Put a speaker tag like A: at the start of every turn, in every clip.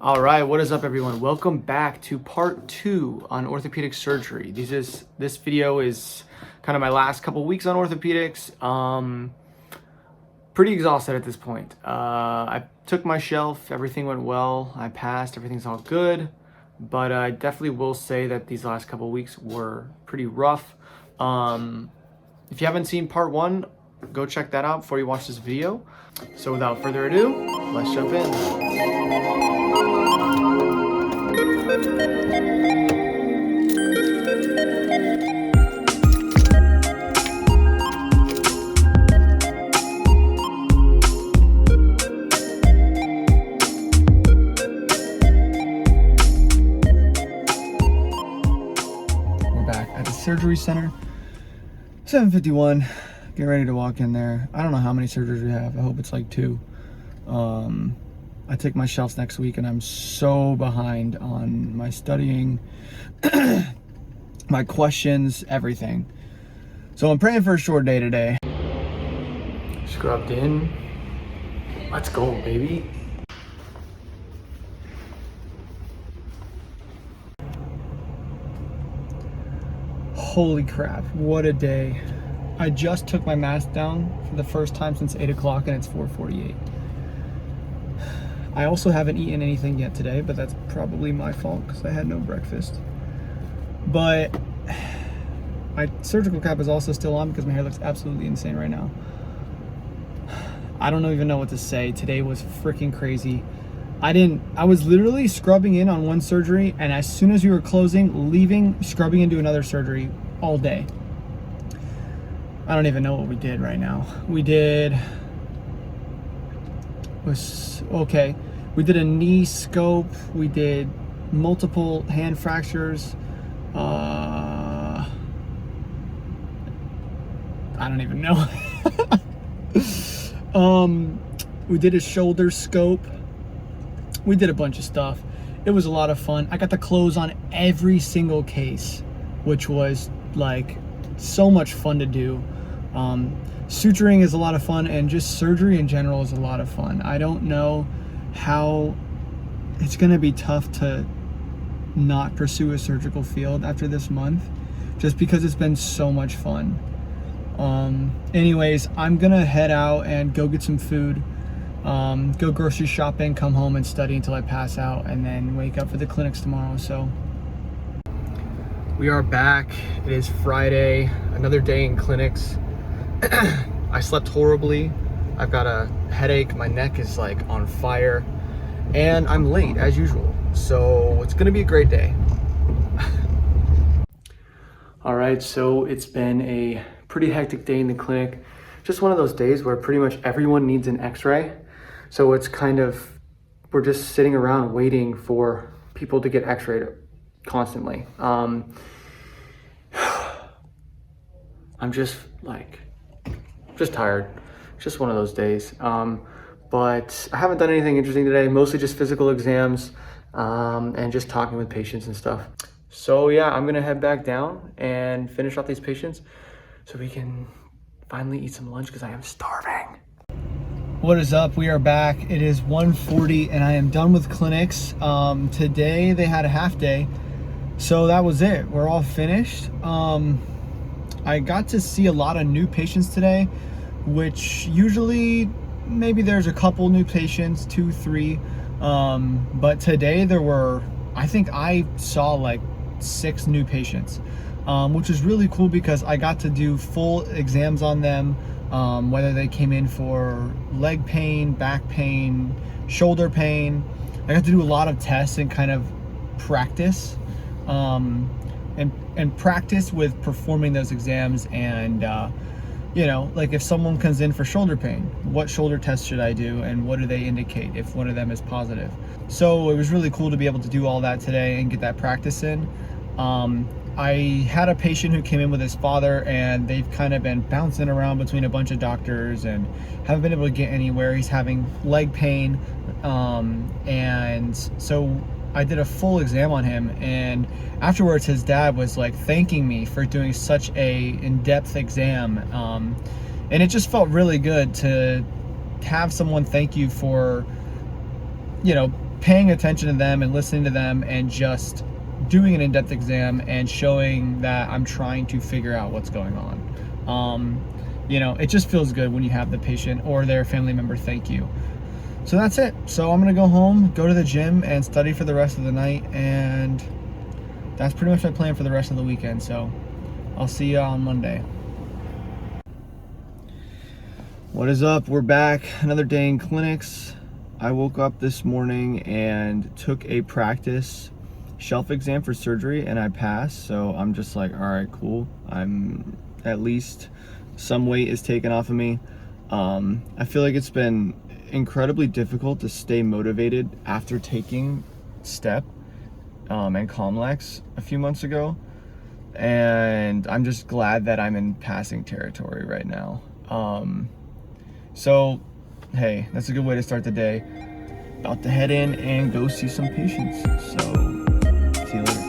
A: All right, what is up, everyone? Welcome back to part 2 on orthopedic surgery. This video is kind of my last couple weeks on orthopedics. Pretty exhausted at this point. I took my shelf, everything went well, I passed, everything's all good, but I definitely will say that these last couple weeks were pretty rough. If you haven't seen part 1, go check that out before you watch this video. So without further ado, let's jump in. We're back at the surgery center, 7:51. Getting ready to walk in there. I don't know how many surgeries we have. I hope it's like 2. I take my shelves next week and I'm so behind on my studying, my questions, everything. So I'm praying for a short day today. Scrubbed in. Let's go, baby. Holy crap, what a day. I just took my mask down for the first time since 8 o'clock and it's 4:48. I also haven't eaten anything yet today, but that's probably my fault because I had no breakfast. But my surgical cap is also still on because my hair looks absolutely insane right now. I don't even know what to say. Today was freaking crazy. I was literally scrubbing in on one surgery, and as soon as we were closing, leaving, scrubbing into another surgery all day. I don't even know what we did right now. We did a knee scope. We did multiple hand fractures. I don't even know. We did a shoulder scope. We did a bunch of stuff. It was a lot of fun. I got to close on every single case, which was like so much fun to do. Suturing is a lot of fun, and just surgery in general is a lot of fun. I don't know how it's gonna be tough to not pursue a surgical field after this month, just because it's been so much fun. Anyways, I'm gonna head out and go get some food, go grocery shopping, come home and study until I pass out, and then wake up for the clinics tomorrow. So we are back. It is Friday, another day in clinics. I slept horribly. I've got a headache. My neck is like on fire, and I'm late as usual. So it's gonna be a great day. All right, so it's been a pretty hectic day in the clinic. Just one of those days where pretty much everyone needs an x-ray. So it's kind of, we're just sitting around waiting for people to get x-rayed constantly. I'm just tired. Just one of those days. But I haven't done anything interesting today, mostly just physical exams, and just talking with patients and stuff. So yeah, I'm gonna head back down and finish off these patients so we can finally eat some lunch because I am starving. What is up? We are back. It is 1:40 and I am done with clinics. Today they had a half day, so that was it. We're all finished. I got to see a lot of new patients today, which usually maybe there's a couple new patients, 2, 3. But today there were, I think I saw like 6 new patients, which is really cool because I got to do full exams on them, whether they came in for leg pain, back pain, shoulder pain. I got to do a lot of tests and kind of practice. And practice with performing those exams, and you know, like if someone comes in for shoulder pain, what shoulder test should I do and what do they indicate if one of them is positive? So it was really cool to be able to do all that today and get that practice in. I had a patient who came in with his father, and they've kind of been bouncing around between a bunch of doctors and haven't been able to get anywhere. He's having leg pain, and so I did a full exam on him, and afterwards his dad was like thanking me for doing such a in-depth exam, and it just felt really good to have someone thank you for, you know, paying attention to them and listening to them and just doing an in-depth exam and showing that I'm trying to figure out what's going on. You know, it just feels good when you have the patient or their family member thank you. So that's it. So I'm gonna go home, go to the gym, and study for the rest of the night, and that's pretty much my plan for the rest of the weekend. So I'll see you on Monday. What is up? We're back. Another day in clinics. I woke up this morning and took a practice shelf exam for surgery, and I passed. So I'm just like, all right, cool. I'm at least some weight is taken off of me. I feel like it's been incredibly difficult to stay motivated after taking STEP and Comlex a few months ago, and I'm just glad that I'm in passing territory right now. So hey, that's a good way to start the day. About to head in and go see some patients. So see you later.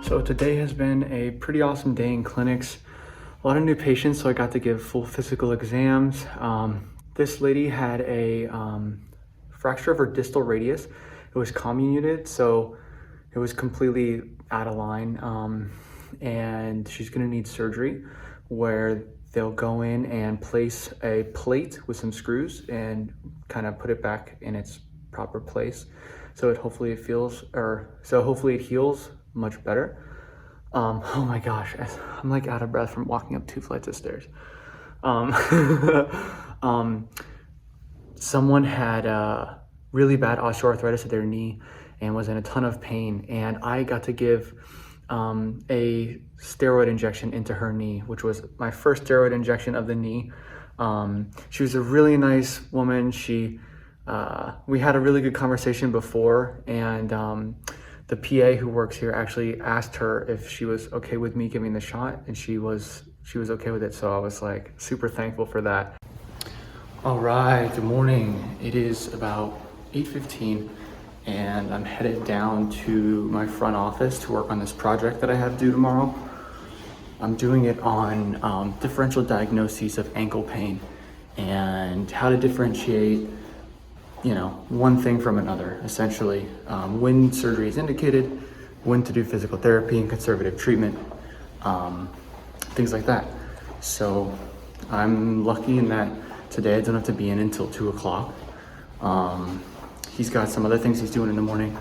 A: So today has been a pretty awesome day in clinics. A lot of new patients, so I got to give full physical exams. This lady had a fracture of her distal radius. It was comminuted, so it was completely out of line. And she's gonna need surgery where they'll go in and place a plate with some screws and kind of put it back in its proper place. So hopefully it heals much better. Oh my gosh, I'm like out of breath from walking up 2 flights of stairs. Someone had really bad osteoarthritis at their knee and was in a ton of pain, and I got to give a steroid injection into her knee, which was my first steroid injection of the knee. She was a really nice woman. We had a really good conversation before, and the PA who works here actually asked her if she was okay with me giving the shot, and she was okay with it. So I was like super thankful for that. All right, good morning. It is about 8:15 and I'm headed down to my front office to work on this project that I have due tomorrow. I'm doing it on differential diagnoses of ankle pain and how to differentiate, you know, one thing from another, essentially. When surgery is indicated, when to do physical therapy and conservative treatment, things like that. So I'm lucky in that today I don't have to be in until 2 o'clock. He's got some other things he's doing in the morning,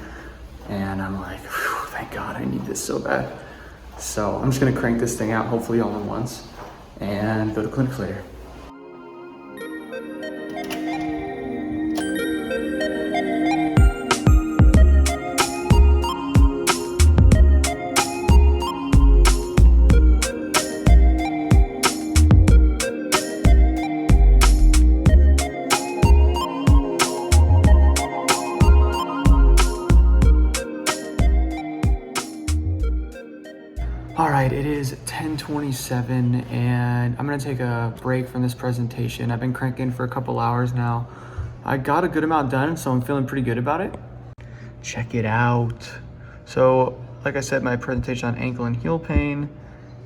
A: and I'm like, thank God, I need this so bad. So I'm just gonna crank this thing out, hopefully all at once, and go to clinics later. All right, it is 10:27 and I'm gonna take a break from this presentation. I've been cranking for a couple hours now. I got a good amount done, so I'm feeling pretty good about it. Check it out. So, like I said, my presentation on ankle and heel pain,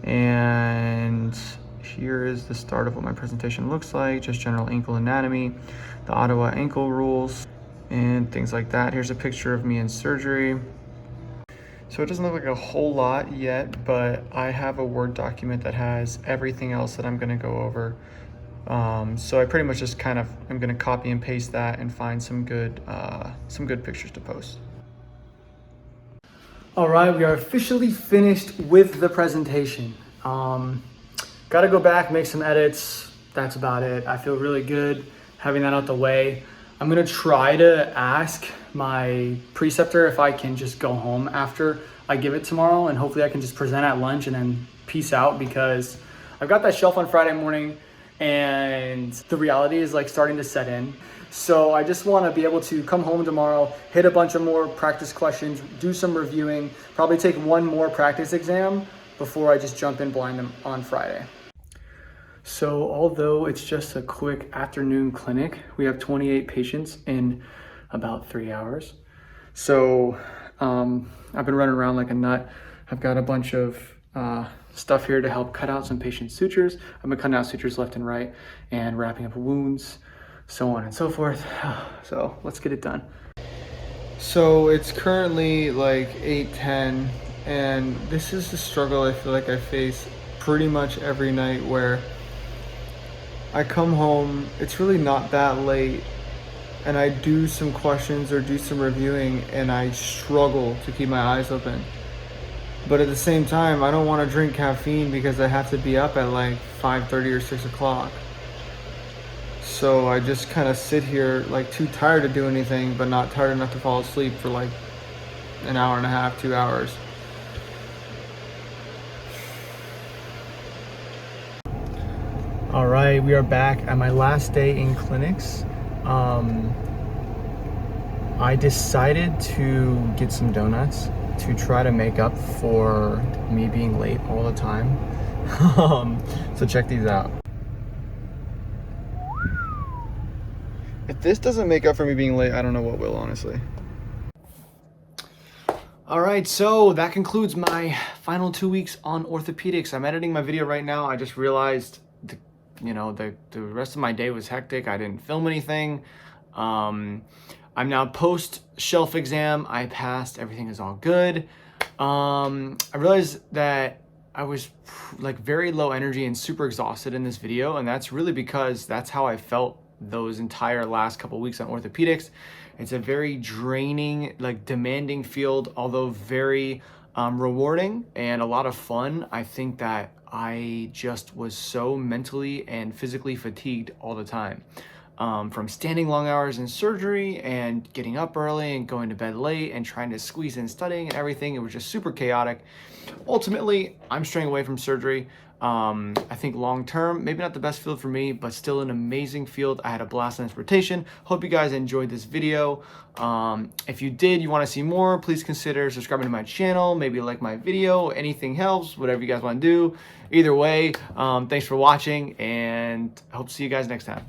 A: and here is the start of what my presentation looks like, just general ankle anatomy, the Ottawa ankle rules, and things like that. Here's a picture of me in surgery. So it doesn't look like a whole lot yet, but I have a Word document that has everything else that I'm gonna go over. So I pretty much just I'm gonna copy and paste that and find some good pictures to post. All right, we are officially finished with the presentation. Gotta go back, make some edits. That's about it. I feel really good having that out the way. I'm gonna try to ask my preceptor if I can just go home after I give it tomorrow, and hopefully I can just present at lunch and then peace out, because I've got that shelf on Friday morning and the reality is like starting to set in. So I just want to be able to come home tomorrow, hit a bunch of more practice questions, do some reviewing, probably take one more practice exam before I just jump in blind on Friday. So although it's just a quick afternoon clinic, we have 28 patients in about 3 hours. So I've been running around like a nut. I've got a bunch of stuff here to help cut out some patient sutures. I've been cutting out sutures left and right and wrapping up wounds, so on and so forth. So let's get it done. So it's currently like 8:10, and this is the struggle I feel like I face pretty much every night, where I come home, it's really not that late, and I do some questions or do some reviewing, and I struggle to keep my eyes open. But at the same time, I don't want to drink caffeine because I have to be up at like 5:30 or 6 o'clock. So I just kind of sit here like too tired to do anything, but not tired enough to fall asleep for like an hour and a half, 2 hours. All right, we are back at my last day in clinics. I decided to get some donuts to try to make up for me being late all the time. So check these out. If this doesn't make up for me being late, I don't know what will, honestly. All right, so that concludes my final 2 weeks on orthopedics. I'm editing my video right now. I just realized the rest of my day was hectic. I didn't film anything. I'm now post shelf exam. I passed. Everything is all good. I realized that I was like very low energy and super exhausted in this video, and that's really because that's how I felt those entire last couple weeks on orthopedics. It's a very draining, like demanding field, although very rewarding and a lot of fun. I think that I just was so mentally and physically fatigued all the time. From standing long hours in surgery and getting up early and going to bed late and trying to squeeze in studying and everything. It was just super chaotic. Ultimately, I'm straying away from surgery. I think long term, maybe not the best field for me, but still an amazing field. I had a blast in this rotation. Hope you guys enjoyed this video. If you did, you want to see more, please consider subscribing to my channel, maybe like my video. Anything helps, whatever you guys want to do. Either way, thanks for watching, and I hope to see you guys next time.